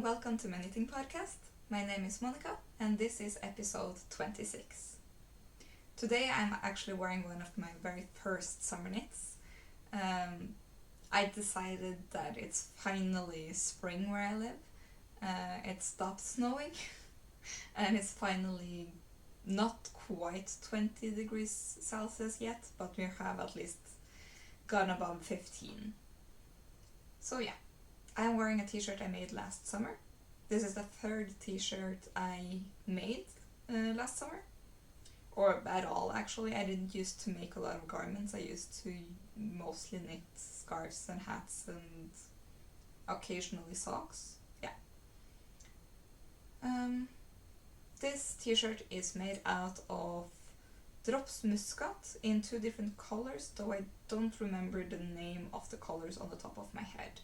and welcome to my knitting podcast. My name is Monika and this is episode 26. Today I'm actually wearing one of my very first summer knits. I decided that it's finally spring where I live. It stopped snowing and it's finally not quite 20 degrees Celsius yet, but we have at least gone above 15. So yeah, I'm wearing a t-shirt I made last summer. This is the third t-shirt I made last summer. Or at all, actually. I didn't used to make a lot of garments. I used to mostly knit scarves and hats and occasionally socks. Yeah. This t-shirt is made out of drops Muskat in 2 different colors, though I don't remember the name of the colors on the top of my head.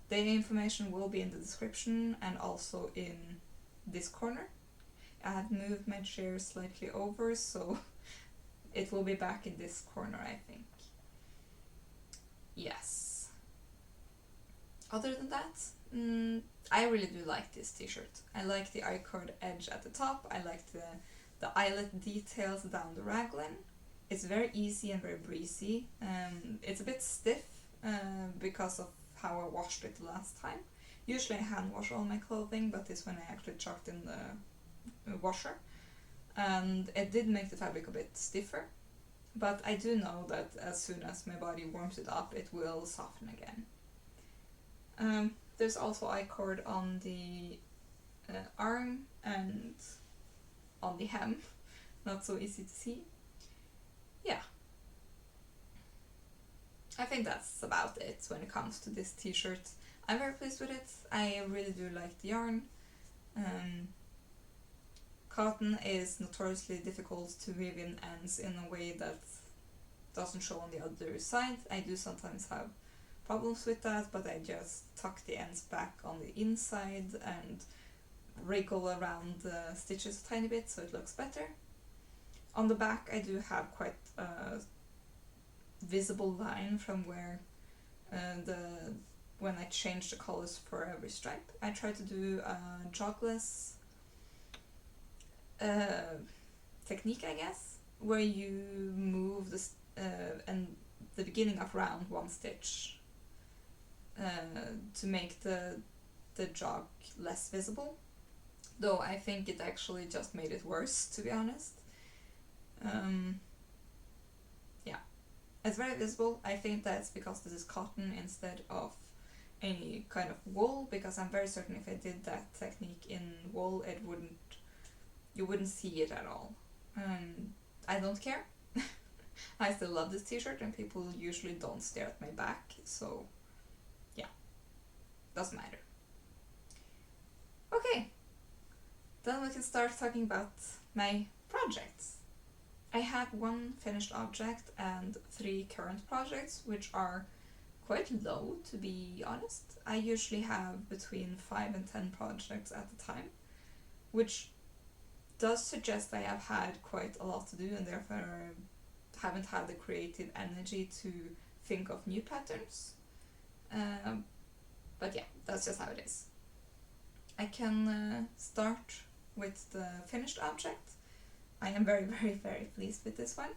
The information will be in the description and also in this corner. I have moved my chair slightly over, so it will be back in this corner, I think. Yes. Other than that, I really do like this t-shirt. I like the I-cord edge at the top. I like the eyelet details down the raglan. It's very easy and very breezy. It's a bit stiff because of how I washed it last time. Usually I hand wash all my clothing, but this one I actually chucked in the washer. And it did make the fabric a bit stiffer. But I do know that as soon as my body warms it up, it will soften again. There's also I-cord on the arm and on the hem. Not so easy to see. Yeah. I think that's about it when it comes to this t-shirt. I'm very pleased with it. I really do like the yarn. Cotton is notoriously difficult to weave in ends in a way that doesn't show on the other side. I do sometimes have problems with that, but I just tuck the ends back on the inside and wriggle around the stitches a tiny bit so it looks better. On the back I do have quite a visible line from where when I change the colors for every stripe. I try to do a jogless technique, I guess, where you move and the beginning of round 1 stitch to make the jog less visible. Though I think it actually just made it worse, to be honest. Yeah. It's very visible. I think that's because this is cotton instead of any kind of wool, because I'm very certain if I did that technique in wool, you wouldn't see it at all. I don't care. I still love this t-shirt and people usually don't stare at my back, so yeah, doesn't matter. Okay, then we can start talking about my projects. I have 1 finished object and 3 current projects, which are quite low, to be honest. I usually have between 5 and 10 projects at a time, which does suggest I have had quite a lot to do and therefore haven't had the creative energy to think of new patterns. But yeah, that's just how it is. I can start with the finished object. I am very, very, very pleased with this one.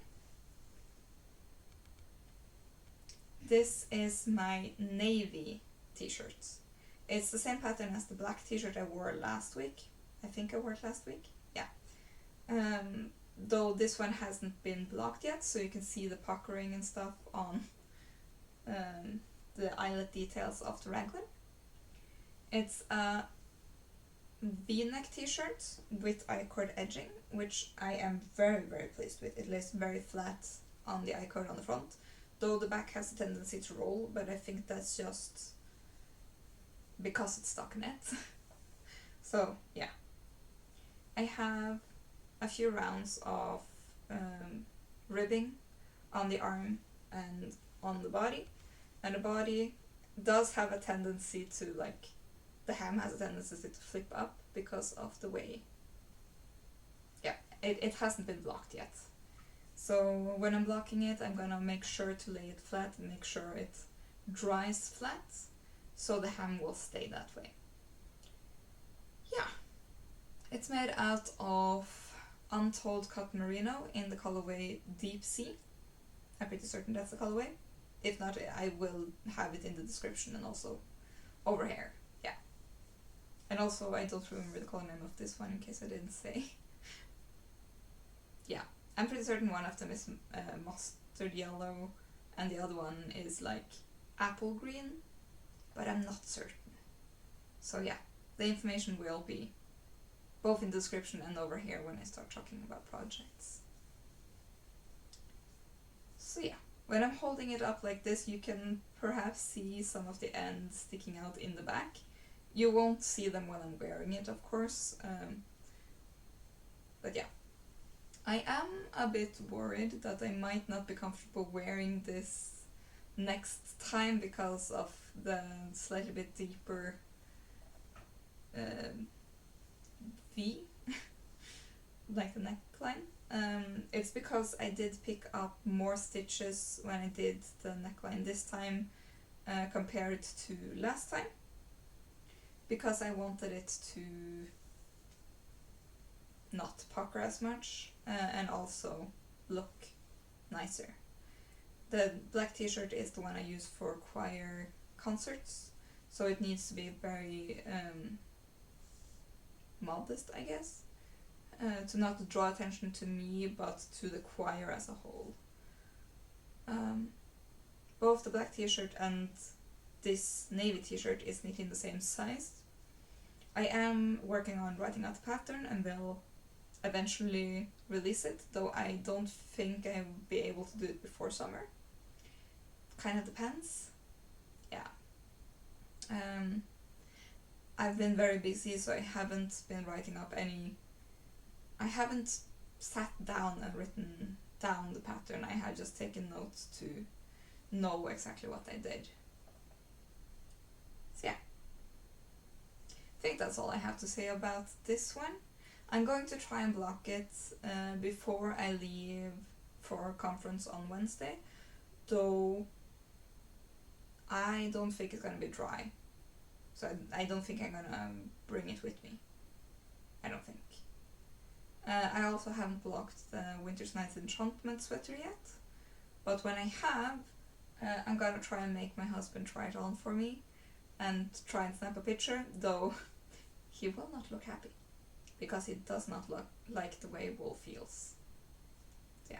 This is my navy t-shirt. It's the same pattern as the black t-shirt I wore last week. I think I wore it last week. Yeah. Though this one hasn't been blocked yet, so you can see the puckering and stuff on the eyelet details of the raglan. It's a V-neck t-shirt with I-cord edging, which I am very, very pleased with. It lays very flat on the I-cord on the front, though the back has a tendency to roll, but I think that's just because it's stockinette. So yeah, I have a few rounds of ribbing on the arm and on the body, and the body does have a tendency to, like, the hem has a tendency to flip up because of the way, yeah, it hasn't been blocked yet. So when I'm blocking it, I'm gonna make sure to lay it flat and make sure it dries flat, so the hem will stay that way. yeah, it's made out of Untold cotton merino in the colorway Deep Sea. I'm pretty certain that's the colorway. If not, I will have it in the description and also over here. Yeah. And also, I don't remember the color name of this one in case I didn't say. Yeah, I'm pretty certain one of them is mustard yellow and the other one is like apple green, but I'm not certain. So yeah, the information will be both in the description and over here when I start talking about projects. So yeah, when I'm holding it up like this, you can perhaps see some of the ends sticking out in the back. You won't see them when I'm wearing it, of course, but yeah. I am a bit worried that I might not be comfortable wearing this next time because of the slightly bit deeper V, like the neckline. It's because I did pick up more stitches when I did the neckline this time compared to last time, because I wanted it to not pucker as much and also look nicer. The black t-shirt is the one I use for choir concerts, so it needs to be very modest, I guess, to not draw attention to me but to the choir as a whole. Both the black t-shirt and this navy t-shirt is knit in the same size. I am working on writing out the pattern and will eventually release it, though I don't think I will be able to do it before summer. Kind of depends. Yeah. I've been very busy, so I haven't been writing up any. I haven't sat down and written down the pattern. I have just taken notes to know exactly what I did. So yeah. I think that's all I have to say about this one. I'm going to try and block it before I leave for a conference on Wednesday, though I don't think it's going to be dry. So I don't think I'm going to bring it with me. I don't think. I also haven't blocked the Winter's Night's Enchantment sweater yet, but when I have, I'm going to try and make my husband try it on for me and try and snap a picture, though he will not look happy, because it does not look like the way wool feels. Yeah,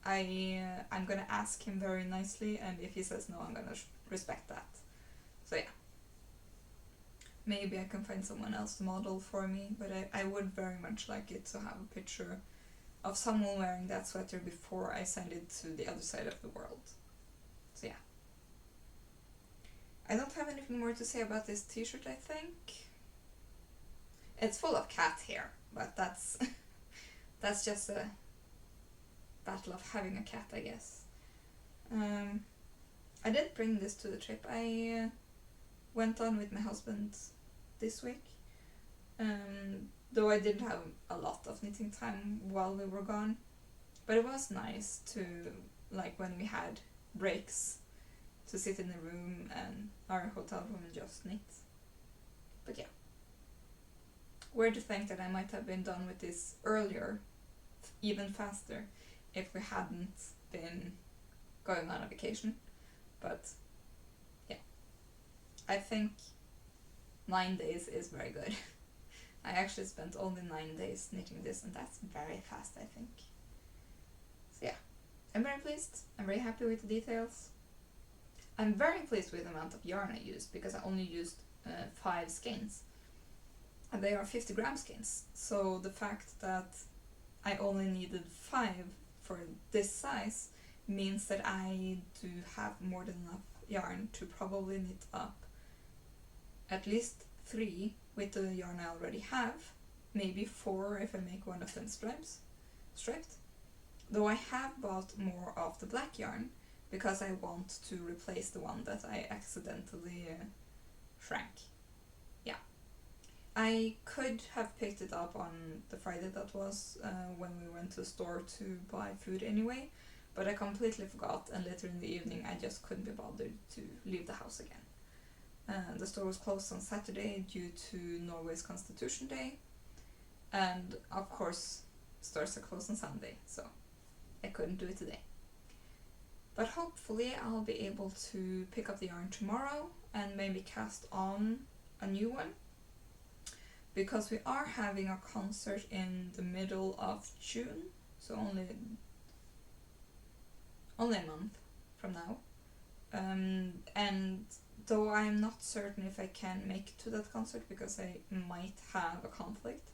I'm gonna ask him very nicely, and if he says no, I'm gonna respect that. So yeah, maybe I can find someone else to model for me, but I would very much like it to have a picture of someone wearing that sweater before I send it to the other side of the world. So yeah, I don't have anything more to say about this t-shirt, I think. It's full of cat hair, but that's that's just a battle of having a cat, I guess. I did bring this to the trip I went on with my husband this week, though I didn't have a lot of knitting time while we were gone, but it was nice to, like, when we had breaks, to sit in the room and our hotel room and just knit. But yeah. Weird to think that I might have been done with this earlier, even faster, if we hadn't been going on a vacation. But yeah, I think 9 days is very good. I actually spent only 9 days knitting this, and that's very fast, I think. So yeah, I'm very pleased. I'm very happy with the details. I'm very pleased with the amount of yarn I used, because I only used 5 skeins. And they are 50 gram skeins, so the fact that I only needed 5 for this size means that I do have more than enough yarn to probably knit up at least 3 with the yarn I already have, maybe 4 if I make one of them striped. Though I have bought more of the black yarn because I want to replace the one that I accidentally shrank. Yeah. I could have picked it up on the Friday that was when we went to the store to buy food anyway, but I completely forgot, and later in the evening I just couldn't be bothered to leave the house again. The store was closed on Saturday due to Norway's Constitution Day, and of course stores are closed on Sunday, so I couldn't do it today. But hopefully I'll be able to pick up the yarn tomorrow and maybe cast on a new one, because we are having a concert in the middle of June, so only a month from now. And though I'm not certain if I can make it to that concert because I might have a conflict,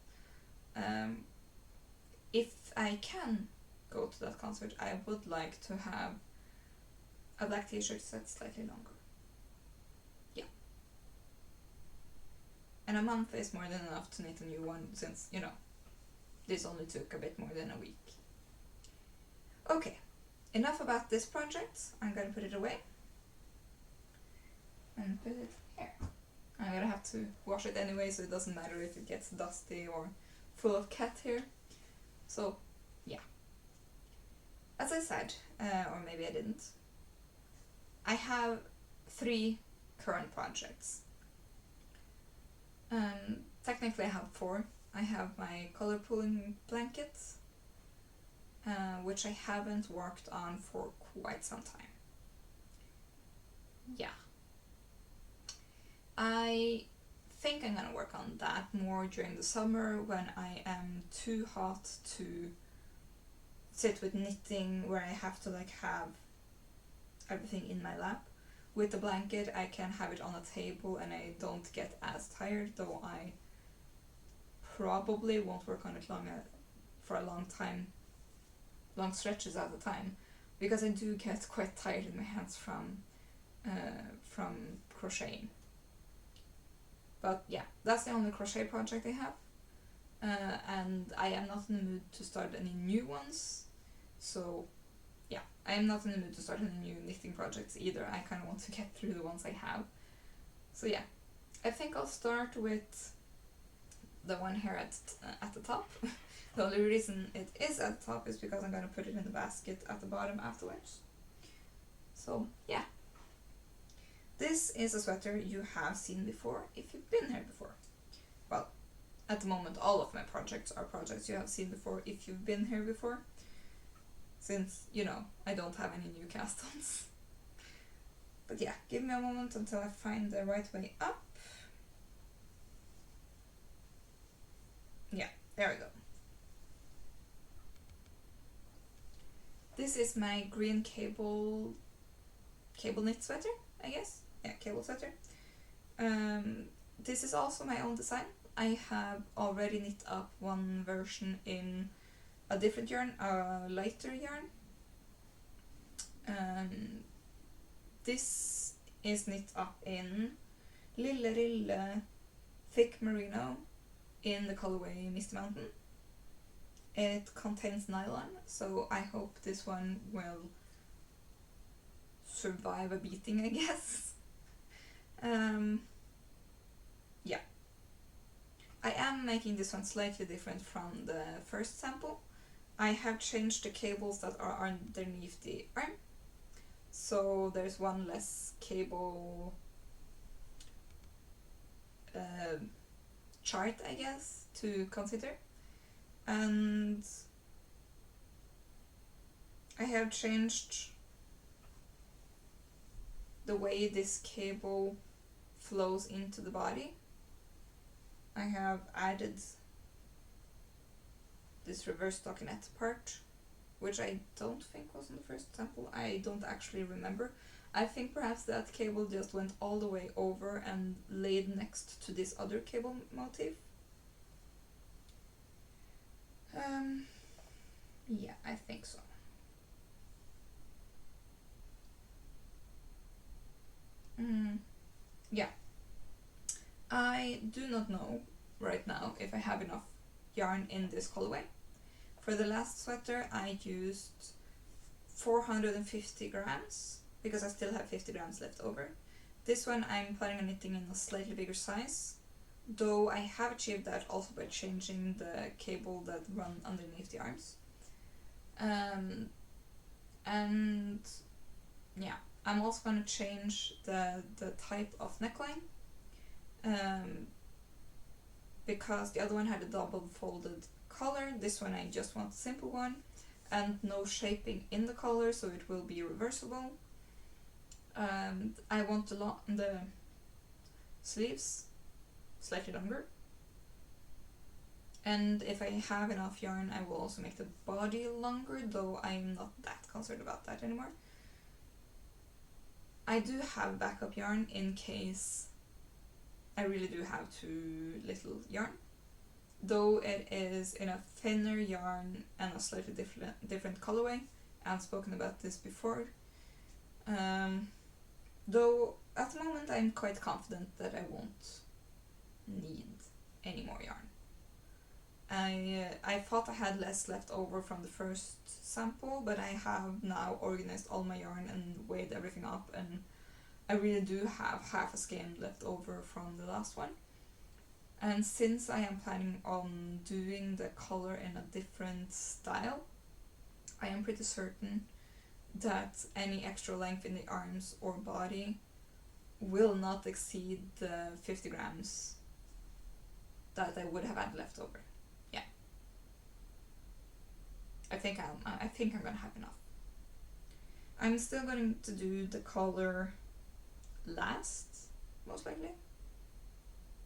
if I can go to that concert, I would like to have a black t-shirt that's slightly longer. Yeah. And a month is more than enough to knit a new one, since, you know, this only took a bit more than a week. Okay, enough about this project. I'm gonna put it away. And put it here. I'm gonna have to wash it anyway, so it doesn't matter if it gets dusty or full of cat hair. So, yeah. As I said, or maybe I didn't, I have 3 current projects. Technically I have 4. I have my color pooling blanket, which I haven't worked on for quite some time. Yeah. I think I'm gonna work on that more during the summer when I am too hot to sit with knitting, where I have to like have everything in my lap. With the blanket I can have it on a table and I don't get as tired, though I probably won't work on it for a long time, long stretches at a time, because I do get quite tired in my hands from crocheting. But yeah, that's the only crochet project I have, and I am not in the mood to start any new ones, so yeah, I am not in the mood to start any new knitting projects either. I kind of want to get through the ones I have. So yeah, I think I'll start with the one here at the top. The only reason it is at the top is because I'm going to put it in the basket at the bottom afterwards. So yeah. This is a sweater you have seen before if you've been here before. Well, at the moment all of my projects are projects you have seen before if you've been here before, since, you know, I don't have any new cast-ons. But yeah, give me a moment until I find the right way up. Yeah, there we go. This is my green cable knit sweater, I guess. Yeah, cable sweater. This is also my own design. I have already knit up one version in a different yarn, a lighter yarn. This is knit up in Lille, Rille, thick merino in the colorway Misty Mountain. It contains nylon, so I hope this one will survive a beating, I guess. Yeah. I am making this one slightly different from the first sample. I have changed the cables that are underneath the arm, so there's one less cable chart, I guess, to consider. And I have changed the way this cable flows into the body. I have added this reverse stockinette part, which I don't think was in the first sample. I don't actually remember. I think perhaps that cable just went all the way over and laid next to this other cable motif. Yeah, I think so. Yeah. I do not know right now if I have enough yarn in this colorway. For the last sweater I used 450 grams because I still have 50 grams left over. This one I'm planning on knitting in a slightly bigger size, though I have achieved that also by changing the cable that run underneath the arms. And yeah, I'm also going to change the type of neckline, because the other one had a double folded collar. This one I just want a simple one, and no shaping in the collar, so it will be reversible. I want the sleeves slightly longer, and if I have enough yarn I will also make the body longer, though I'm not that concerned about that anymore. I do have backup yarn in case I really do have too little yarn, though it is in a thinner yarn and a slightly different colorway. I've spoken about this before. Though at the moment I'm quite confident that I won't need any more yarn. I thought I had less left over from the first sample, but I have now organized all my yarn and weighed everything up, and I really do have half a skein left over from the last one. And since I am planning on doing the color in a different style, I am pretty certain that any extra length in the arms or body will not exceed the 50 grams that I would have had left over. Yeah. I think I'm gonna have enough. I'm still going to do the collar last, most likely.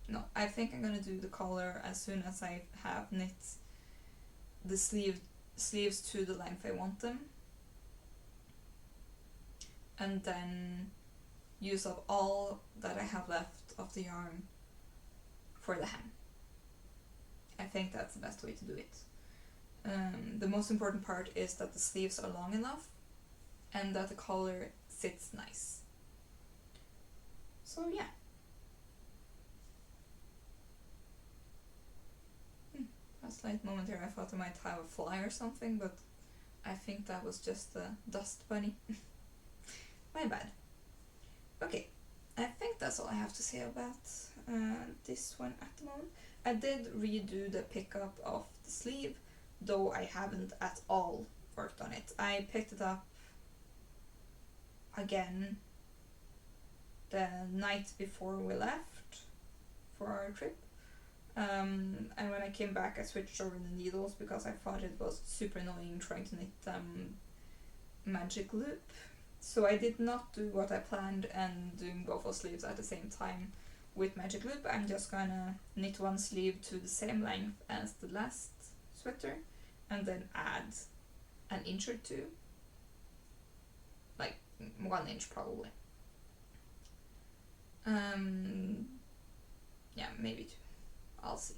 No, I think I'm gonna do the collar as soon as I have knit the sleeves to the length I want them, and then use up all that I have left of the yarn for the hem. I think that's the best way to do it. The most important part is that the sleeves are long enough and that the collar sits nice. So yeah. A slight moment here, I thought I might have a fly or something, but I think that was just a dust bunny. My bad. Okay, I think that's all I have to say about this one at the moment. I did redo the pickup of the sleeve, though I haven't at all worked on it. I picked it up again the night before we left for our trip. And when I came back I switched over the needles because I thought it was super annoying trying to knit magic loop. So I did not do what I planned and doing both of sleeves at the same time with magic loop. I'm just gonna knit one sleeve to the same length as the last sweater and then add an inch or two, like 1 inch probably. Yeah, maybe 2. I'll see.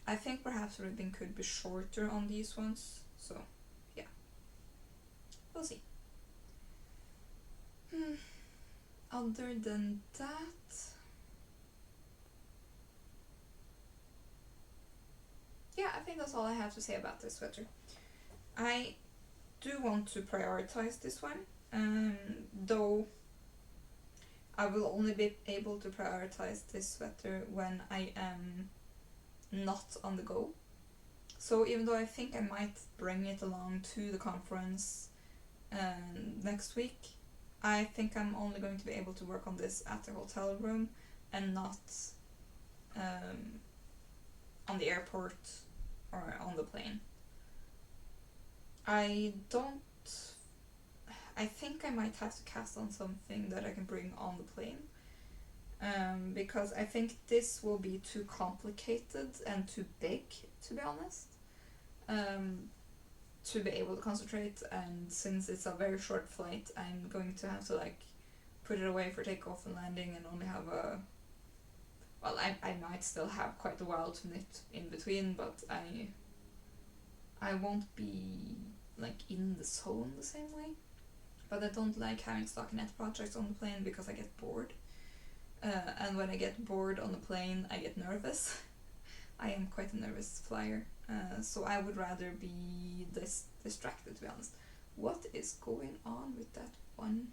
I think perhaps ribbing could be shorter on these ones, so yeah, we'll see. Other than that, yeah, I think that's all I have to say about this sweater. I do want to prioritize this one, though I will only be able to prioritize this sweater when I am not on the go. So even though I think I might bring it along to the conference next week, I think I'm only going to be able to work on this at the hotel room and not on the airport or on the plane. I think I might have to cast on something that I can bring on the plane, because I think this will be too complicated and too big, to be honest, to be able to concentrate. And since it's a very short flight, I'm going to have to like put it away for takeoff and landing and only have I might still have quite a while to knit in between, but I won't be like in the zone the same way. But I don't like having stockinette projects on the plane because I get bored. And when I get bored on the plane, I get nervous. I am quite a nervous flyer, so I would rather be distracted, to be honest. What is going on with that one?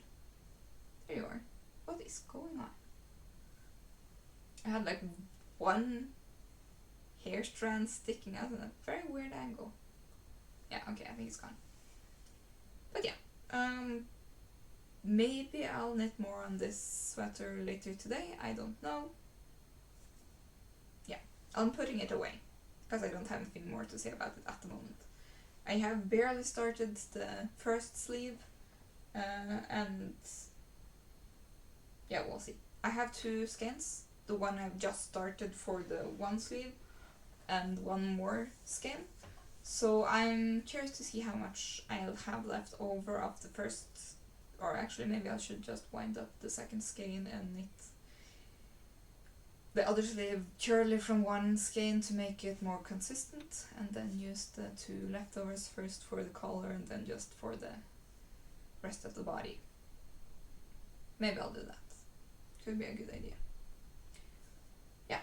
There you are. What is going on? I had like one hair strand sticking out in a very weird angle. Yeah, okay, I think it's gone. But yeah, maybe I'll knit more on this sweater later today, I don't know. Yeah, I'm putting it away because I don't have anything more to say about it at the moment. I have barely started the first sleeve, and yeah, we'll see. I have 2 skeins. The one I've just started for the one sleeve and one more skein. So I'm curious to see how much I'll have left over of the first, or actually maybe I should just wind up the second skein and knit the other sleeve purely from one skein to make it more consistent, and then use the 2 leftovers first for the collar and then just for the rest of the body. Maybe I'll do that. Could be a good idea. Yeah.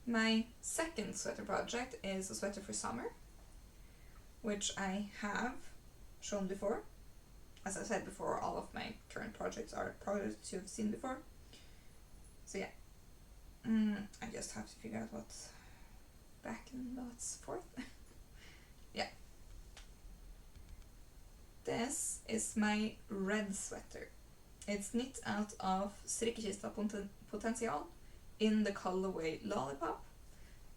My second sweater project is a sweater for summer, which I have shown before. As I said before, all of my current projects are projects you've seen before. So yeah. I just have to figure out what back and what's forth. Yeah. This is my red sweater. It's knit out of Strikkekista Potensial in the colorway Lollipop.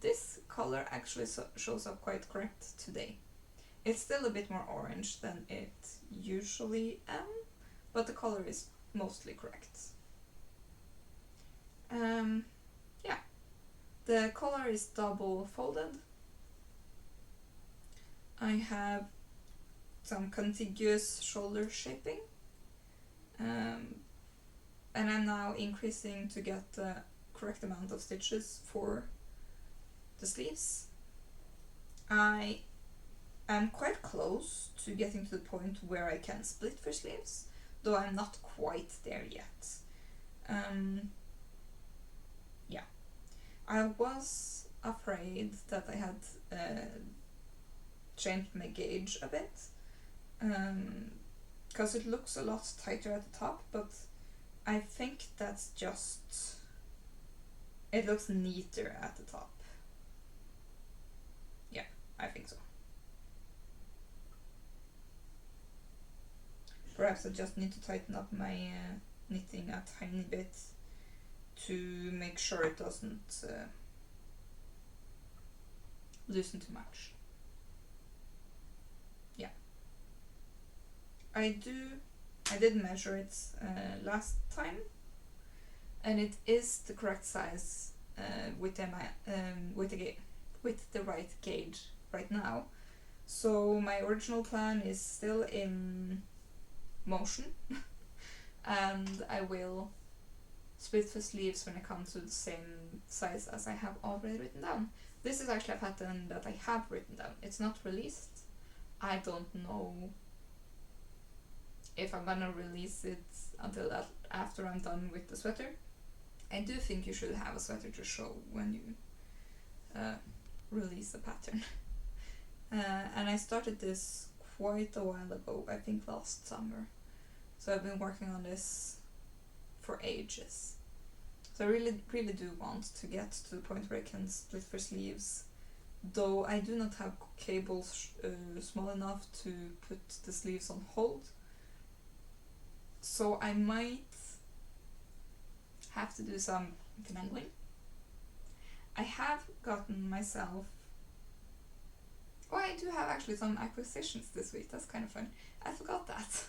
This color actually shows up quite correct today. It's still a bit more orange than it usually am, but the color is mostly correct. Yeah, the collar is double folded. I have some contiguous shoulder shaping, and I'm now increasing to get the correct amount of stitches for the sleeves. I am quite close to getting to the point where I can split for sleeves, though I'm not quite there yet. Yeah, I was afraid that I had changed my gauge a bit, because it looks a lot tighter at the top, but I think that's just, it looks neater at the top. Yeah, I think so. Perhaps I just need to tighten up my knitting a tiny bit to make sure it doesn't loosen too much. Yeah. I did measure it last time, and it is the correct size with the right gauge right now. So my original plan is still in motion, and I will split the sleeves when I come to the same size as I have already written down. This is actually a pattern that I have written down. It's not released. I don't know if I'm gonna release it until after I'm done with the sweater. I do think you should have a sweater to show when you release a pattern. And I started this quite a while ago, I think last summer. So I've been working on this for ages. So I really do want to get to the point where I can split for sleeves, though I do not have cables small enough to put the sleeves on hold. So I might have to do some finagling. I have gotten myself, I do have actually some acquisitions this week, that's kind of fun. I forgot that.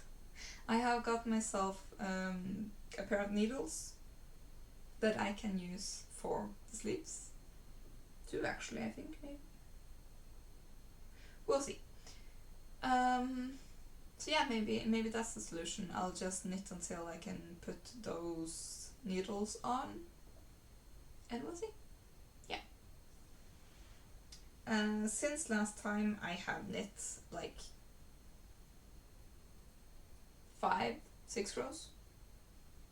I have got myself a pair of needles that I can use for the sleeves. 2 actually, I think, maybe. We'll see. So yeah, maybe that's the solution. I'll just knit until I can put those needles on, and we'll see. Yeah. Since last time I have knit like 6 rows.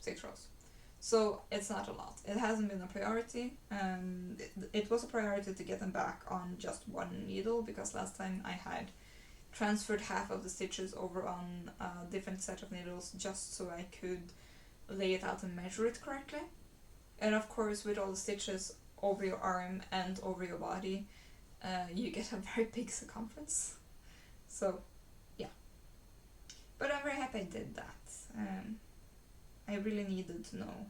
6 rows. So it's not a lot. It hasn't been a priority. It was a priority to get them back on just one needle, because last time I had transferred half of the stitches over on a different set of needles just so I could lay it out and measure it correctly. And of course, with all the stitches over your arm and over your body, you get a very big circumference. So yeah. But I'm very happy I did that. I really needed to know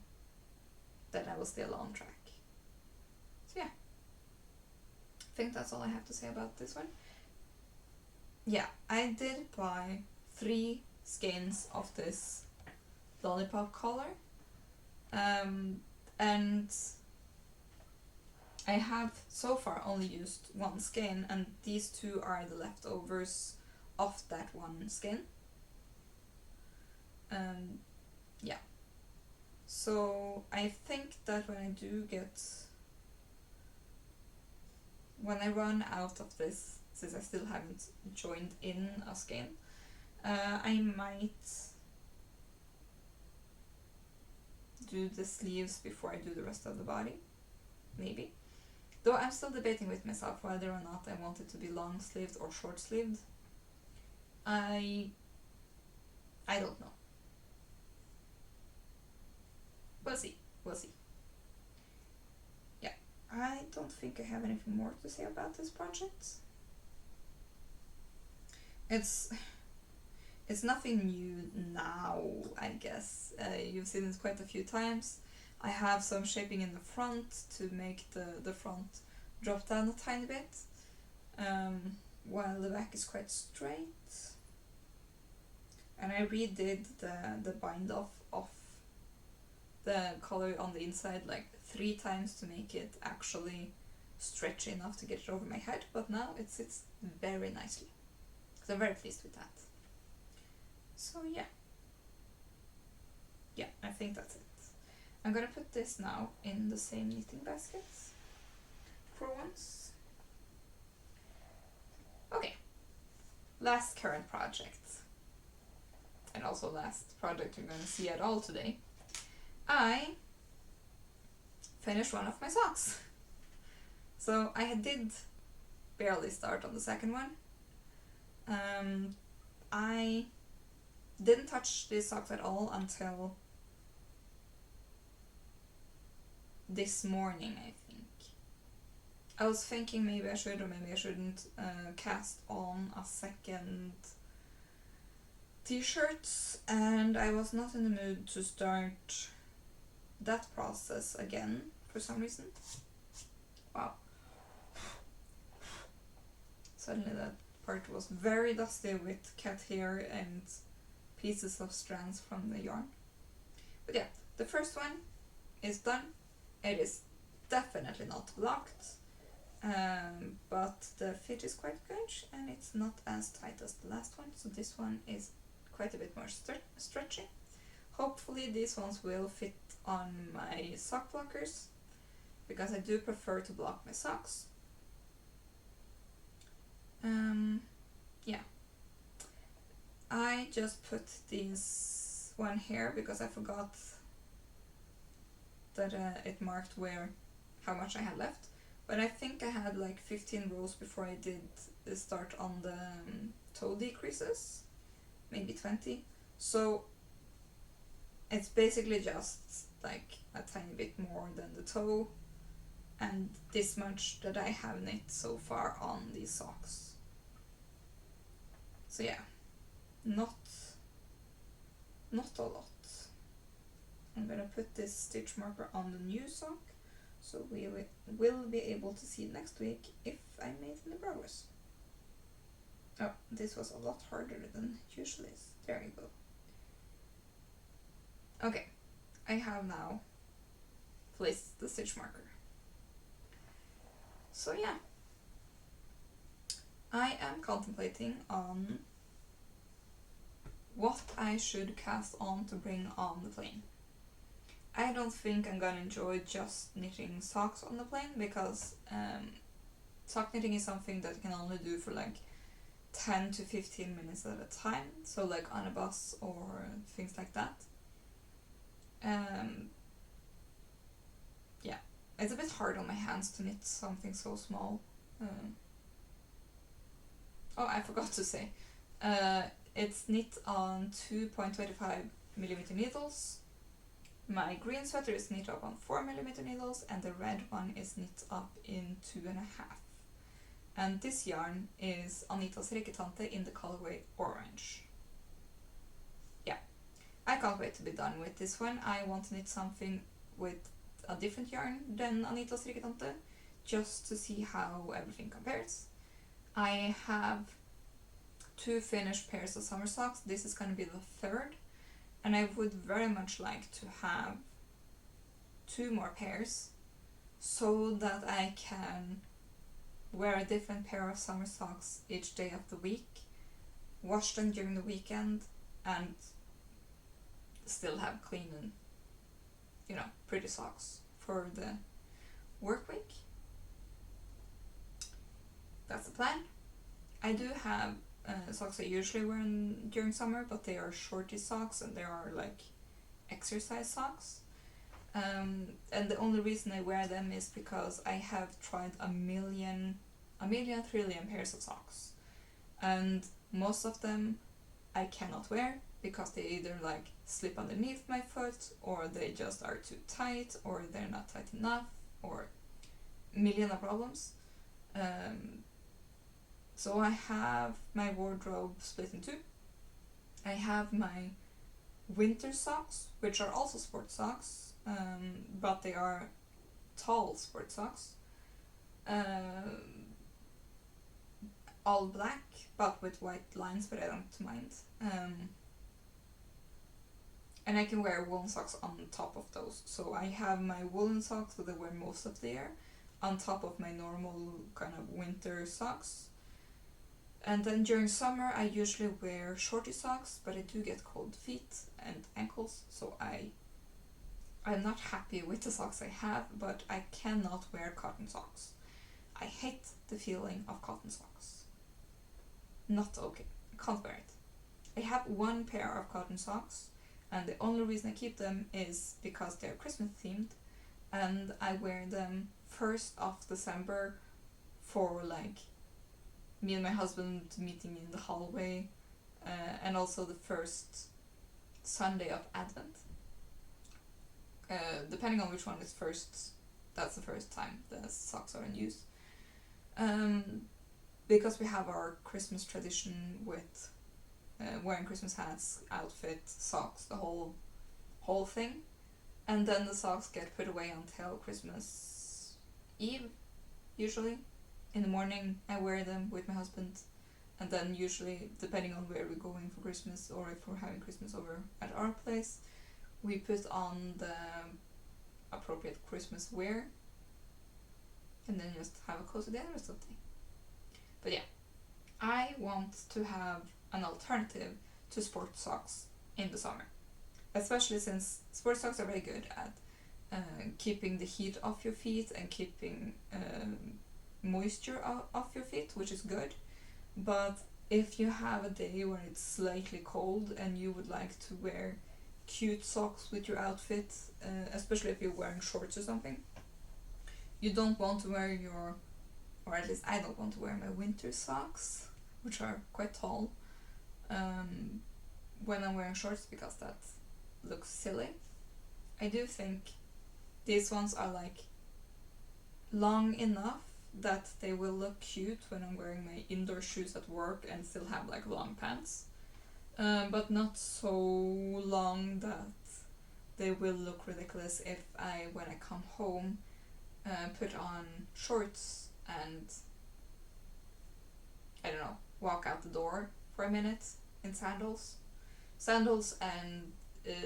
that I was still on track. So yeah, I think that's all I have to say about this one. Yeah, I did buy 3 skeins of this Lollipop color, and I have so far only used 1 skein, and these 2 are the leftovers of that 1 skein. Yeah, so I think that when I run out of this, since I still haven't joined in a skein, I might do the sleeves before I do the rest of the body, maybe. Though I'm still debating with myself whether or not I want it to be long sleeved or short sleeved. I don't know. We'll see. Yeah, I don't think I have anything more to say about this project. It's nothing new now, I guess. You've seen it quite a few times. I have some shaping in the front to make the front drop down a tiny bit, while the back is quite straight. And I redid the bind off of the collar on the inside like 3 times to make it actually stretchy enough to get it over my head, but now it sits very nicely. So I'm very pleased with that. So yeah, I think that's it. I'm gonna put this now in the same knitting basket for once. Okay, last current project, and also last project you're gonna see at all today. I finished one of my socks. So I did barely start on the second one. I didn't touch these socks at all until this morning, I think. I was thinking maybe I should or maybe I shouldn't cast on a second t-shirt, and I was not in the mood to start that process again for some reason. Wow. Suddenly that part was very dusty with cat hair and pieces of strands from the yarn. But yeah, the first one is done. It is definitely not blocked, but the fit is quite good and it's not as tight as the last one, so this one is quite a bit more stretchy. Hopefully these ones will fit on my sock blockers, because I do prefer to block my socks. Yeah, I just put this one here because I forgot that it marked how much I had left, but I think I had like 15 rows before I did start on the toe decreases, maybe 20, so it's basically just like a tiny bit more than the toe, and this much that I have knit so far on these socks. So yeah, not a lot. I'm gonna put this stitch marker on the new sock, so we will be able to see next week if I made any progress. Oh, this was a lot harder than it usually is. There you go. Okay, I have now placed the stitch marker. So yeah, I am contemplating on what I should cast on to bring on the plane. I don't think I'm gonna enjoy just knitting socks on the plane, because sock knitting is something that you can only do for like 10 to 15 minutes at a time, so like on a bus or things like that. Yeah, it's a bit hard on my hands to knit something so small. Oh, I forgot to say, it's knit on 2.25mm needles. My green sweater is knit up on 4mm needles, and the red one is knit up in 2.5. And this yarn is Anita Strikketante in the colorway orange. Yeah, I can't wait to be done with this one. I want to knit something with a different yarn than Anita Strikketante, just to see how everything compares. I have 2 finished pairs of summer socks. This is going to be the 3rd, and I would very much like to have 2 more pairs so that I can wear a different pair of summer socks each day of the week, wash them during the weekend, and still have clean and, pretty socks for the work week. That's the plan. I do have socks I usually wear during summer, but they are shorty socks and they are like exercise socks. And the only reason I wear them is because I have tried a million trillion pairs of socks, and most of them I cannot wear because they either like slip underneath my foot, or they just are too tight, or they're not tight enough, or a million of problems. So I have my wardrobe split in 2. I have my winter socks, which are also sport socks, but they are tall sport socks. All black, but with white lines, but I don't mind. And I can wear woolen socks on top of those. So I have my woolen socks that I wear most of the year on top of my normal kind of winter socks. And then during summer I usually wear shorty socks, but I do get cold feet and ankles, so I'm not happy with the socks I have, but I cannot wear cotton socks. I hate the feeling of cotton socks. Not okay. I can't wear it. I have 1 pair of cotton socks, and the only reason I keep them is because they're Christmas themed, and I wear them 1st of December for like me and my husband meeting in the hallway, and also the first Sunday of Advent. Depending on which one is first, that's the first time the socks are in use. Because we have our Christmas tradition with wearing Christmas hats, outfit, socks, the whole thing. And then the socks get put away until Christmas Eve, usually. In the morning I wear them with my husband, and then usually, depending on where we're going for Christmas or if we're having Christmas over at our place, we put on the appropriate Christmas wear and then just have a cozy day the rest of the day. But yeah, I want to have an alternative to sport socks in the summer, especially since sport socks are very good at keeping the heat off your feet and keeping moisture off your feet, which is good. But if you have a day where it's slightly cold and you would like to wear cute socks with your outfit, especially if you're wearing shorts or something, you don't want to wear or at least I don't want to wear my winter socks, which are quite tall, when I'm wearing shorts, because that looks silly. I do think these ones are like long enough that they will look cute when I'm wearing my indoor shoes at work and still have like long pants, but not so long that they will look ridiculous if when I come home, put on shorts and, I don't know, walk out the door for a minute in sandals. Sandals and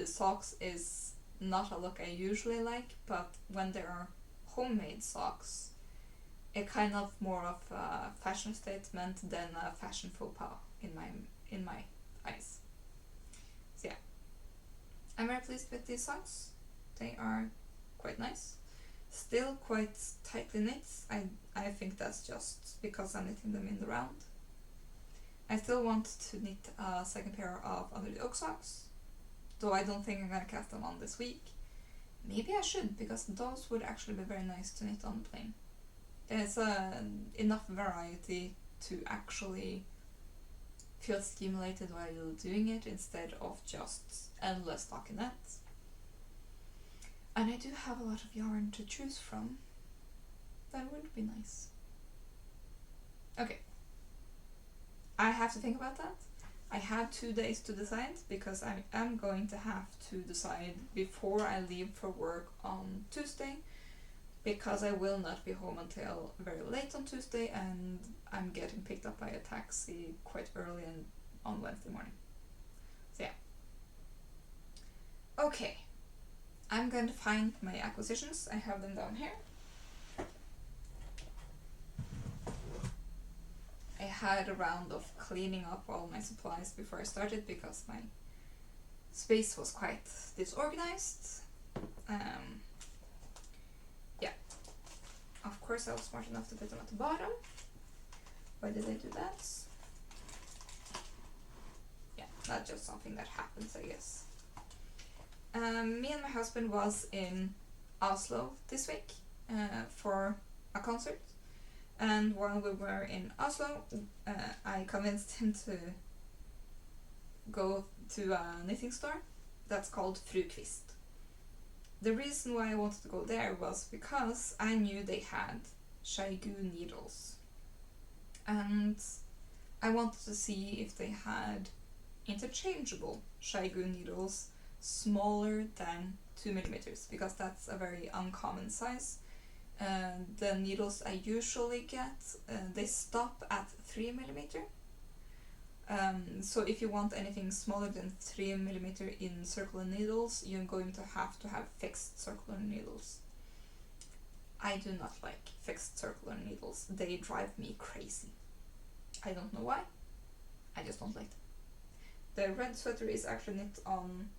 socks is not a look I usually like, but when there are homemade socks, it kind of more of a fashion statement than a fashion faux pas in my eyes. So yeah, I'm very pleased with these socks. They are quite nice. Still quite tightly knit. I think that's just because I'm knitting them in the round. I still want to knit a second pair of under the oak socks, though I don't think I'm gonna cast them on this week. Maybe I should, because those would actually be very nice to knit on the plane. There's enough variety to actually feel stimulated while doing it, instead of just endless stockinette. And I do have a lot of yarn to choose from. That would be nice. Okay. I have to think about that. I have 2 days to decide because I am going to have to decide before I leave for work on Tuesday, because I will not be home until very late on Tuesday and I'm getting picked up by a taxi quite early on Wednesday morning. So yeah. Okay, I'm going to find my acquisitions. I have them down here. I had a round of cleaning up all my supplies before I started because my space was quite disorganized. Yeah, of course I was smart enough to put them at the bottom. Why did I do that? Yeah, that's just something that happens, I guess. Me and my husband was in Oslo this week for a concert. And while we were in Oslo, I convinced him to go to a knitting store that's called Fruquist. The reason why I wanted to go there was because I knew they had ChiaoGoo needles. And I wanted to see if they had interchangeable ChiaoGoo needles smaller than 2mm, because that's a very uncommon size. The needles I usually get, they stop at 3mm. So if you want anything smaller than 3mm in circular needles, you're going to have fixed circular needles. I do not like fixed circular needles. They drive me crazy. I don't know why. I just don't like them. The red sweater is actually knit on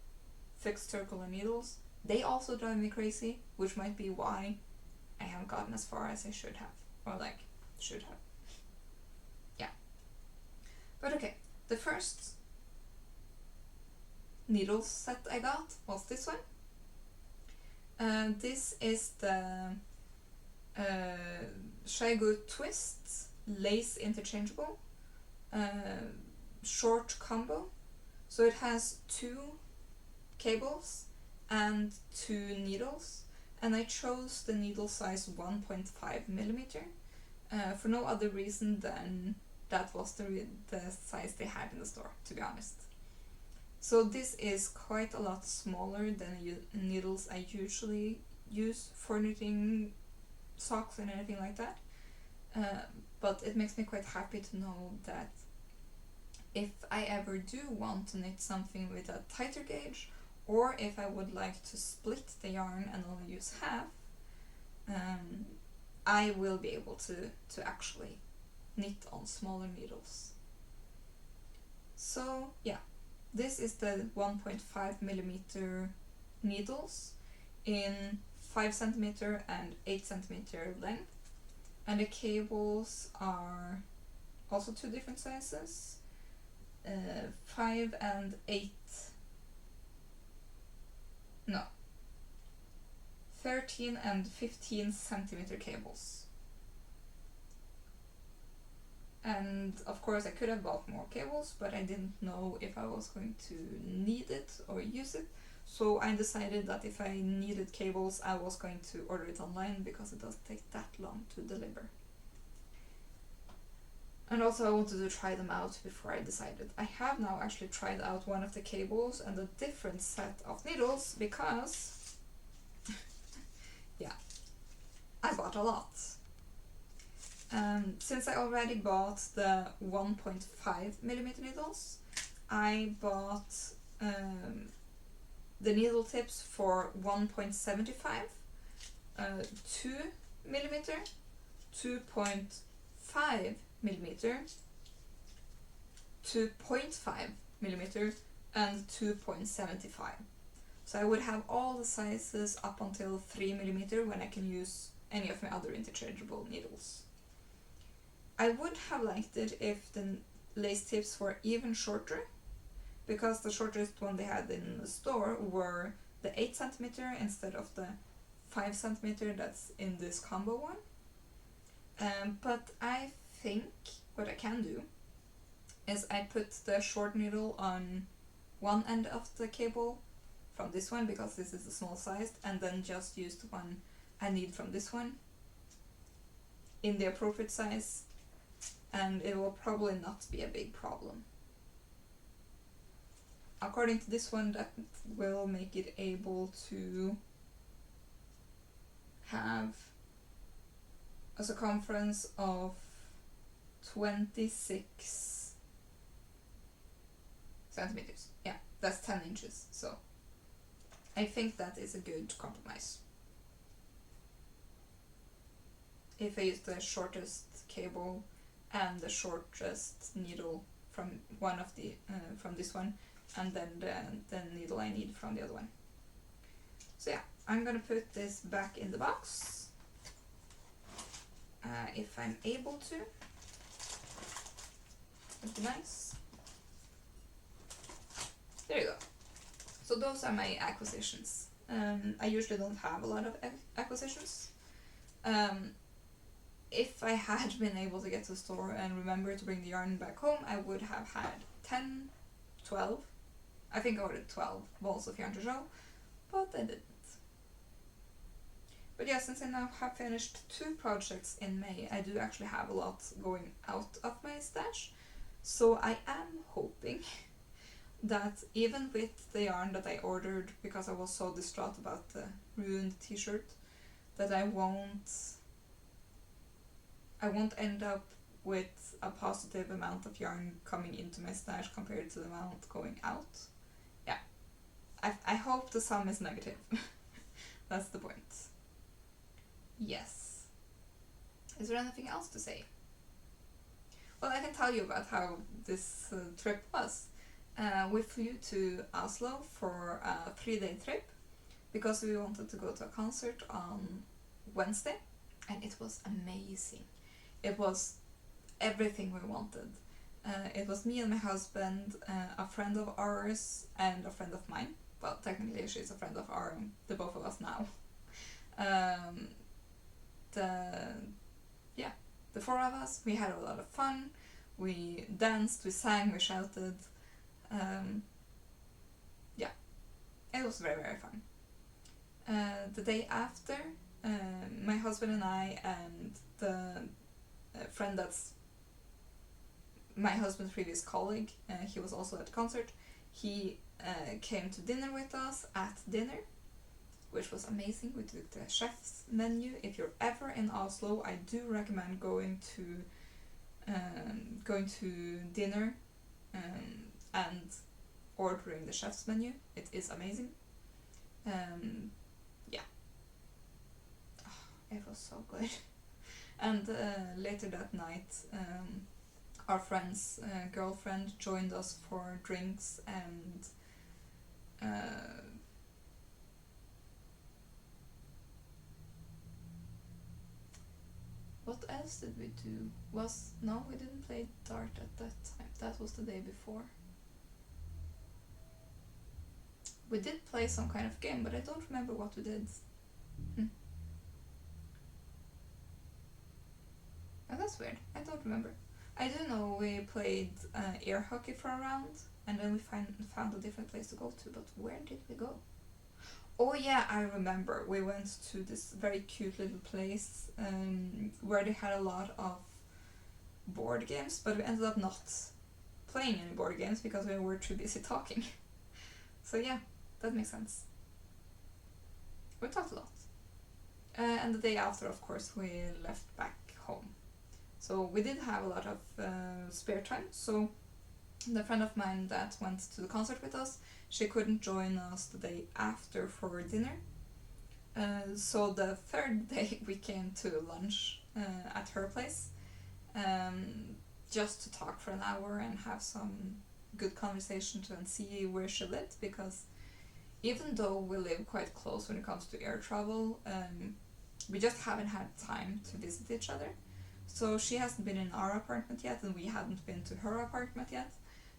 fixed circular needles. They also drive me crazy, which might be why I haven't gotten as far as I should have. Or should have. Yeah. But okay, the first needle set I got was this one. This is the ChiaoGoo Twist Lace Interchangeable short combo. So it has 2 cables and 2 needles. And I chose the needle size 1.5mm for no other reason than that was the size they had in the store, to be honest. So this is quite a lot smaller than needles I usually use for knitting socks and anything like that. But it makes me quite happy to know that if I ever do want to knit something with a tighter gauge, or if I would like to split the yarn and only use half, I will be able to actually knit on smaller needles. So yeah, this is the 1.5mm needles in 5cm and 8cm length, and the cables are also 2 different sizes, 5 and 8. No, 13 and 15cm cables. And of course I could have bought more cables, but I didn't know if I was going to need it or use it. So I decided that if I needed cables, I was going to order it online, because it doesn't take that long to deliver. And also I wanted to try them out before I decided. I have now actually tried out one of the cables and a different set of needles, because yeah, I bought a lot. Since I already bought the 1.5mm needles, I bought the needle tips for 1.75, 2mm, 2.5mm, 2.5mm, and 2.75. So I would have all the sizes up until 3mm when I can use any of my other interchangeable needles. I would have liked it if the lace tips were even shorter, because the shortest one they had in the store were the 8cm instead of the 5cm that's in this combo one. But I think what I can do is I put the short needle on one end of the cable from this one, because this is the small size, and then just use the one I need from this one in the appropriate size, and it will probably not be a big problem. according to this one, that will make it able to have a circumference of 26 centimeters. Yeah, that's 10 inches. So I think that is a good compromise. If I use the shortest cable and the shortest needle from one of the from this one, and then the needle I need from the other one. So yeah, I'm gonna put this back in the box if I'm able to. That'd be nice. There you go. So those are my acquisitions. I usually don't have a lot of acquisitions. If I had been able to get to the store and remember to bring the yarn back home, I would have had 10, 12. I think I ordered 12 balls of yarn to show, but I didn't. But yeah, since I now have finished 2 projects in May, I do actually have a lot going out of my stash. So I am hoping that even with the yarn that I ordered because I was so distraught about the ruined t-shirt, that I won't end up with a positive amount of yarn coming into my stash compared to the amount going out. Yeah, I hope the sum is negative. That's the point. Yes. Is there anything else to say? Well, I can tell you about how this trip was. We flew to Oslo for a 3-day trip because we wanted to go to a concert on Wednesday, and it was amazing. It was everything we wanted. It was me and my husband, a friend of ours, and a friend of mine. Well, technically she's a friend of the both of us now. The 4 of us, we had a lot of fun. We danced, we sang, we shouted. It was very, very fun. The day after, my husband and I and the friend that's my husband's previous colleague, he was also at the concert, he came to dinner with us at dinner, which was amazing. We took the chef's menu. If you're ever in Oslo, I do recommend going to dinner and ordering the chef's menu. It is amazing. It was so good. And later that night, our friend's girlfriend joined us for drinks and what else did we do? No, we didn't play dart at that time. That was the day before. We did play some kind of game, but I don't remember what we did. Oh, that's weird. I don't remember. I do know we played air hockey for a round, and then we found a different place to go to, but where did we go? Oh yeah, I remember. We went to this very cute little place where they had a lot of board games, but we ended up not playing any board games because we were too busy talking. So yeah, that makes sense. We talked a lot. And the day after, of course, we left back home. So we did have a lot of spare time. So the friend of mine that went to the concert with us, she couldn't join us the day after for dinner. So the 3rd day we came to lunch at her place, just to talk for an hour and have some good conversation and see where she lived, because even though we live quite close when it comes to air travel, we just haven't had time to visit each other. So she hasn't been in our apartment yet, and we hadn't been to her apartment yet.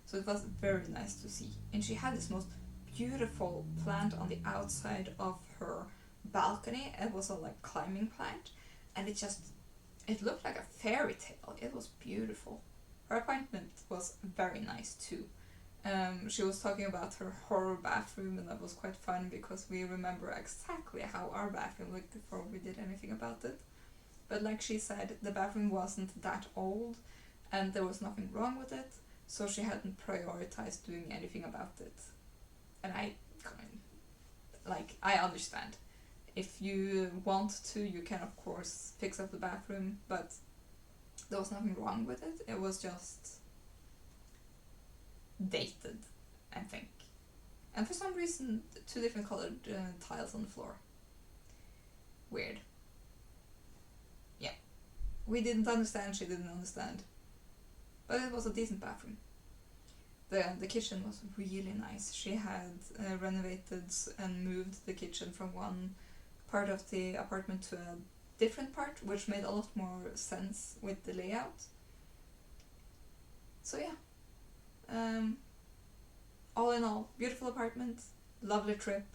So it was very nice to see. And she had this most beautiful plant on the outside of her balcony. It was a climbing plant, and it looked like a fairy tale. It was beautiful. Her apartment was very nice too. She was talking about her horror bathroom, and that was quite fun because we remember exactly how our bathroom looked before we did anything about it. But like she said, the bathroom wasn't that old and there was nothing wrong with it. so she hadn't prioritized doing anything about it. And I understand. If you want to, you can of course fix up the bathroom, but there was nothing wrong with it. It was just dated, I think. And for some reason, 2 different colored tiles on the floor. Weird. Yeah. We didn't understand, she didn't understand. But it was a decent bathroom. The kitchen was really nice. She had renovated and moved the kitchen from one part of the apartment to a different part, which made a lot more sense with the layout. So yeah. All in all, beautiful apartment, lovely trip,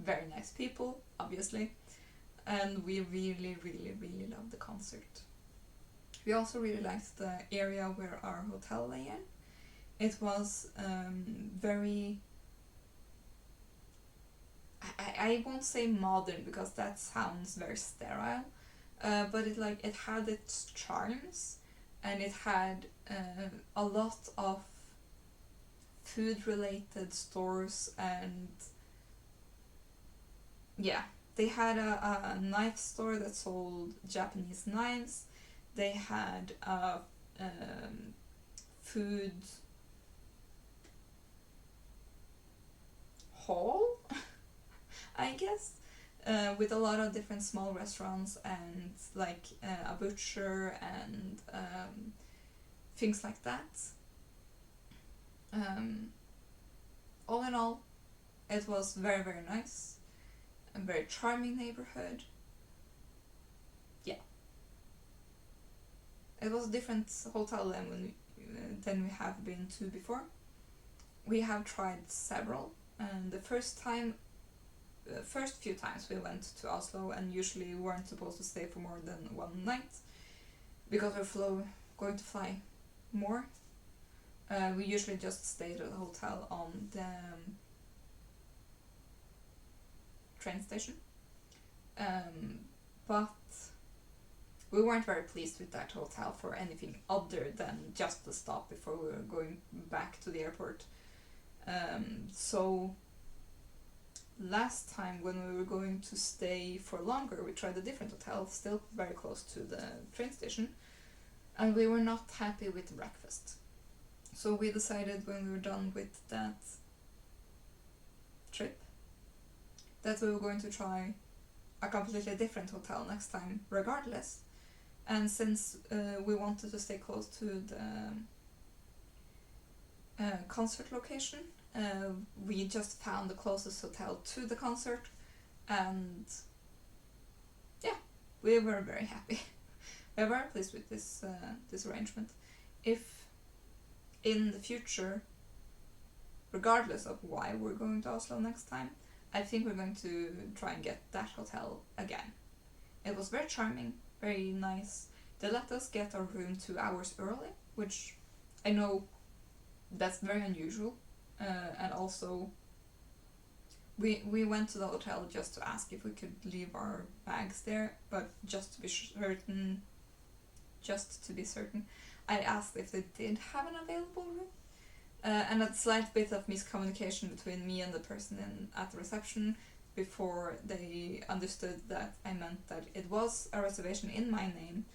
very nice people, obviously, and we really, really, really loved the concert. We also really liked the area where our hotel lay in. It was very... I won't say modern because that sounds very sterile, but it had its charms, and it had a lot of food-related stores, and yeah, they had a knife store that sold Japanese knives. They had a food hall, I guess, with a lot of different small restaurants and a butcher and things like that. All in all, it was very, very nice. A very charming neighborhood. Yeah. It was a different hotel than we have been to before. We have tried several, and the first few times we went to Oslo, and usually we weren't supposed to stay for more than one night because we're going to fly more. We usually just stayed at a hotel on the train station. But we weren't very pleased with that hotel for anything other than just the stop before we were going back to the airport. So last time when we were going to stay for longer, we tried a different hotel, still very close to the train station, and we were not happy with the breakfast. So we decided when we were done with that trip that we were going to try a completely different hotel next time regardless. And since we wanted to stay close to the concert location, we just found the closest hotel to the concert, and yeah, we were very happy. We are very pleased with this arrangement. If in the future, regardless of why we're going to Oslo next time, I think we're going to try and get that hotel again. It was very charming, very nice. They let us get our room 2 hours early, which I know that's very unusual. And also, we went to the hotel just to ask if we could leave our bags there, but just to be certain, I asked if they did have an available room. And a slight bit of miscommunication between me and the person at the reception before they understood that I meant that it was a reservation in my name,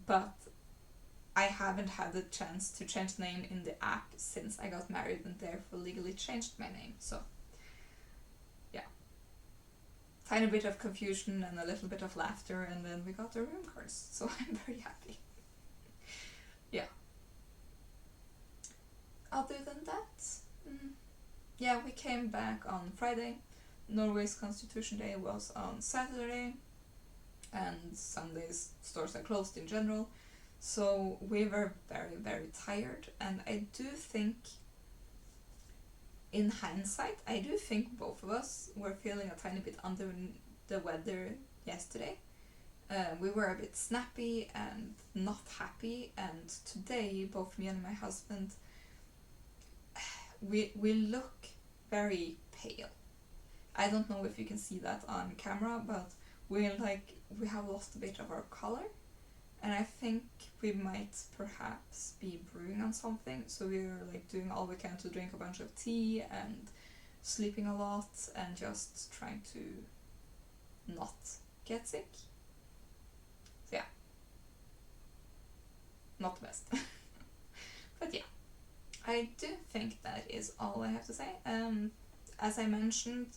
but I haven't had the chance to change the name in the app since I got married and therefore legally changed my name. So, yeah. Tiny bit of confusion and a little bit of laughter, and then we got the room cards, so I'm very happy. Yeah. Other than that, yeah, we came back on Friday. Norway's Constitution Day was on Saturday, and Sundays stores are closed in general. So we were very, very tired, and I do think, in hindsight, I do think both of us were feeling a tiny bit under the weather yesterday. We were a bit snappy and not happy, and today, both me and my husband, we look very pale. I don't know if you can see that on camera, but we have lost a bit of our color, and I think we might perhaps be brewing on something, so we're like doing all we can to drink a bunch of tea and sleeping a lot and just trying to not get sick. So yeah, not the best. But yeah, I do think that is all I have to say. As I mentioned,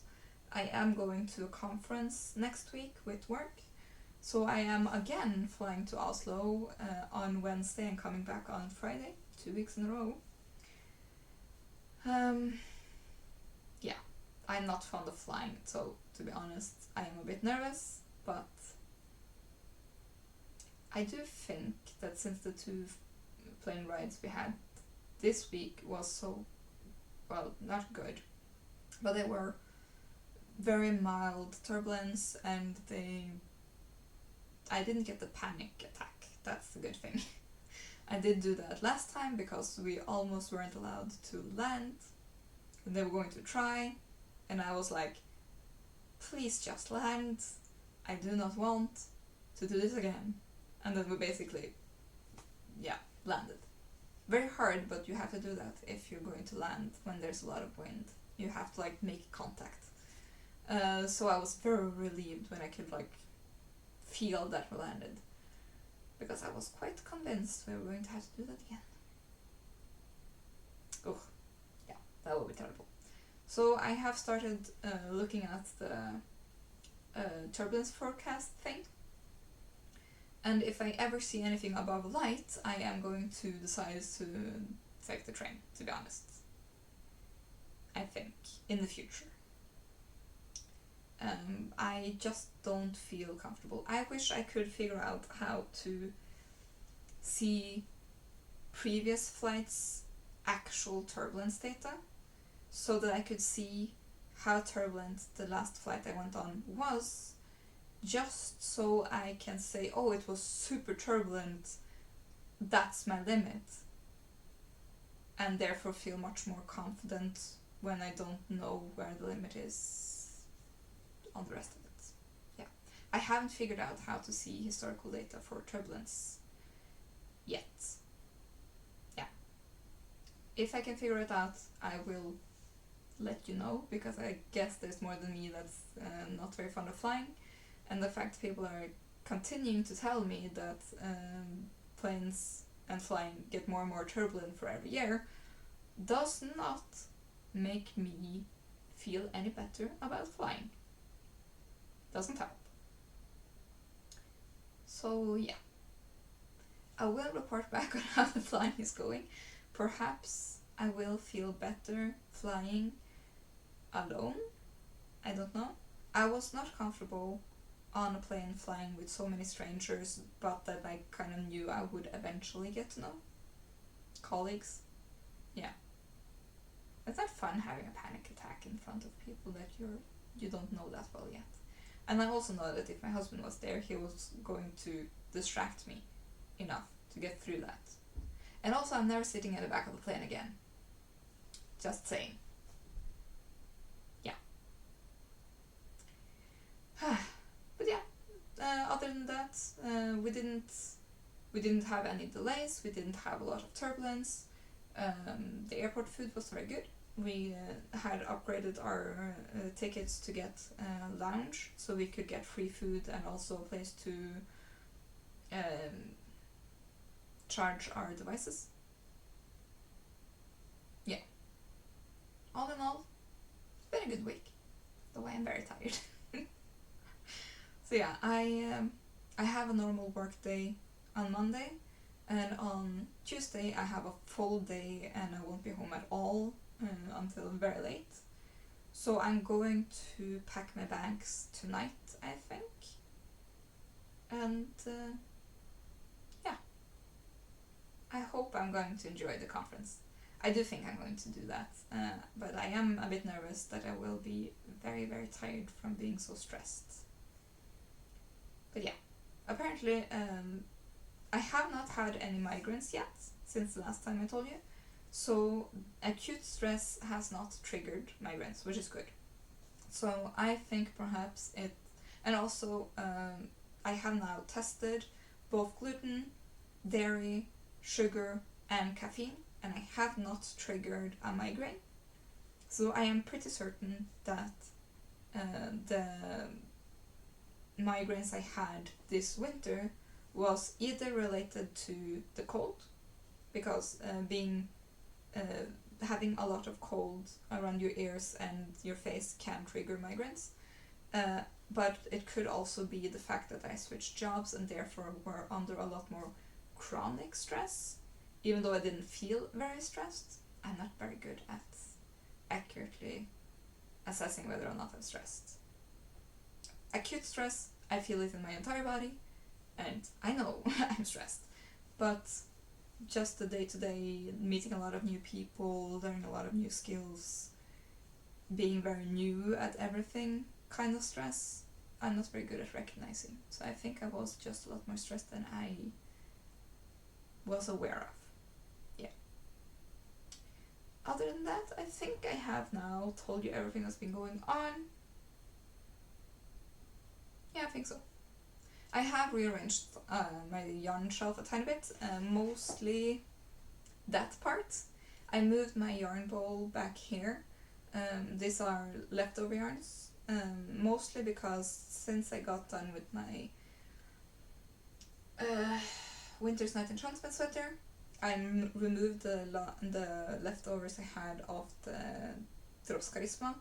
I am going to a conference next week with work, so I am again flying to Oslo on Wednesday and coming back on Friday, 2 weeks in a row. Yeah, I'm not fond of flying, so to be honest, I am a bit nervous, but I do think that since the 2 plane rides we had this week was so, well, not good, but they were very mild turbulence, and I didn't get the panic attack. That's the good thing. I did do that last time because we almost weren't allowed to land. They were going to try, and I was like, please just land. I do not want to do this again. And then we basically, landed. Very hard, but you have to do that if you're going to land when there's a lot of wind. You have to make contact. So I was very relieved when I could feel that we landed, because I was quite convinced we were going to have to do that again. Oh, yeah, that would be terrible. So I have started looking at the turbulence forecast thing, and if I ever see anything above light, I am going to decide to take the train, to be honest. I think, in the future. I just don't feel comfortable. I wish I could figure out how to see previous flights' actual turbulence data, so that I could see how turbulent the last flight I went on was, just so I can say, oh, it was super turbulent, that's my limit, and therefore feel much more confident when I don't know where the limit is on the rest of it. Yeah, I haven't figured out how to see historical data for turbulence yet. Yeah, if I can figure it out, I will let you know, because I guess there's more than me that's not very fond of flying, and the fact people are continuing to tell me that planes and flying get more and more turbulent for every year does not make me feel any better about flying. Doesn't help. So yeah, I will report back on how the flying is going. Perhaps I will feel better flying alone. I don't know. I was not comfortable on a plane flying with so many strangers, but that I kind of knew I would eventually get to know. Colleagues. Yeah. It's not fun having a panic attack in front of people that you don't know that well yet. And I also know that if my husband was there, he was going to distract me enough to get through that. And also, I'm never sitting at the back of the plane again. Just saying. Yeah. But yeah, other than that, we didn't have any delays. We didn't have a lot of turbulence. The airport food was very good. We had upgraded our tickets to get lounge, so we could get free food and also a place to charge our devices. Yeah. All in all, it's been a good week, though I am very tired. So yeah, I have a normal work day on Monday, and on Tuesday I have a full day and I won't be home at all until very late. So I'm going to pack my bags tonight, I think. And yeah, I hope I'm going to enjoy the conference. I do think I'm going to do that, but I am a bit nervous that I will be very, very tired from being so stressed. But yeah, apparently I have not had any migraines yet since the last time I told you. So acute stress has not triggered migraines, which is good. So I think perhaps it, and also I have now tested both gluten, dairy, sugar, and caffeine, and I have not triggered a migraine. So I am pretty certain that the migraines I had this winter was either related to the cold, because having a lot of cold around your ears and your face can trigger migraines, but it could also be the fact that I switched jobs and therefore were under a lot more chronic stress. Even though I didn't feel very stressed, I'm not very good at accurately assessing whether or not I'm stressed. Acute stress, I feel it in my entire body, and I know I'm stressed. But just the day-to-day, meeting a lot of new people, learning a lot of new skills, being very new at everything kind of stress, I'm not very good at recognizing. So I think I was just a lot more stressed than I was aware of. Yeah. Other than that, I think I have now told you everything that's been going on. Yeah, I think so. I have rearranged my yarn shelf a tiny bit, mostly that part. I moved my yarn bowl back here. These are leftover yarns, mostly because since I got done with my Winter's Night Enchantment sweater, I removed the leftovers I had of the Charisma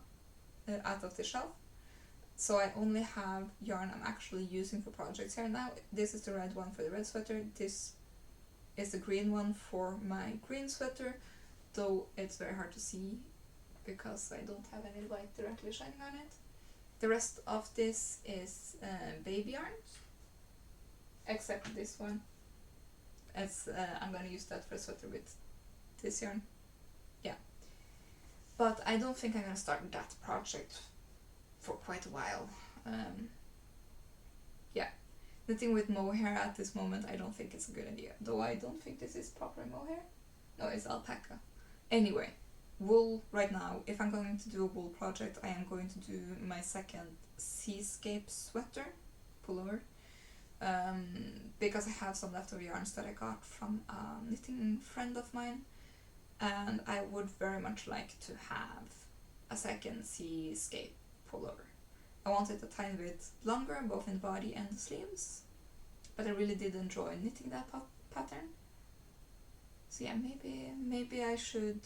out of the shelf. So I only have yarn I'm actually using for projects here now. This is the red one for the red sweater. This is the green one for my green sweater, though it's very hard to see because I don't have any light directly shining on it. The rest of this is baby yarn, except this one. As I'm gonna use that for a sweater with this yarn. Yeah. But I don't think I'm gonna start that project for quite a while. Yeah, knitting with mohair at this moment I don't think it's a good idea, though I don't think this is proper mohair. No, it's alpaca. Anyway, wool right now, if I'm going to do a wool project, I am going to do my second seascape sweater pullover, because I have some leftover yarns that I got from a knitting friend of mine, and I would very much like to have a second seascape pullover. I want it a tiny bit longer, both in the body and the sleeves, but I really did enjoy knitting that pattern. So yeah, maybe I should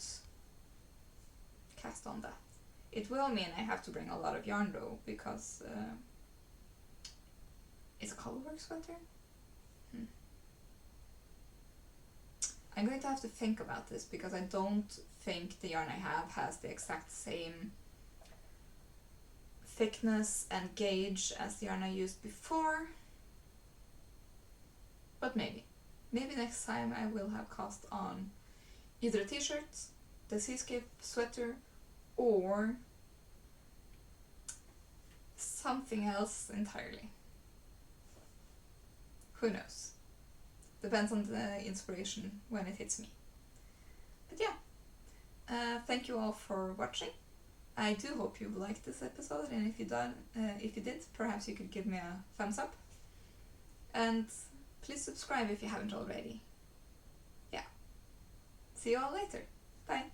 cast on that. It will mean I have to bring a lot of yarn though, because it's a colorwork sweater. I'm going to have to think about this because I don't think the yarn I have has the exact same thickness and gauge as the yarn I used before, but maybe next time I will have cast on either a t-shirt, the seascape sweater, or something else entirely. Who knows? Depends on the inspiration when it hits me. But yeah, thank you all for watching. I do hope you liked this episode, and if you did, perhaps you could give me a thumbs up. And please subscribe if you haven't already. Yeah. See you all later. Bye.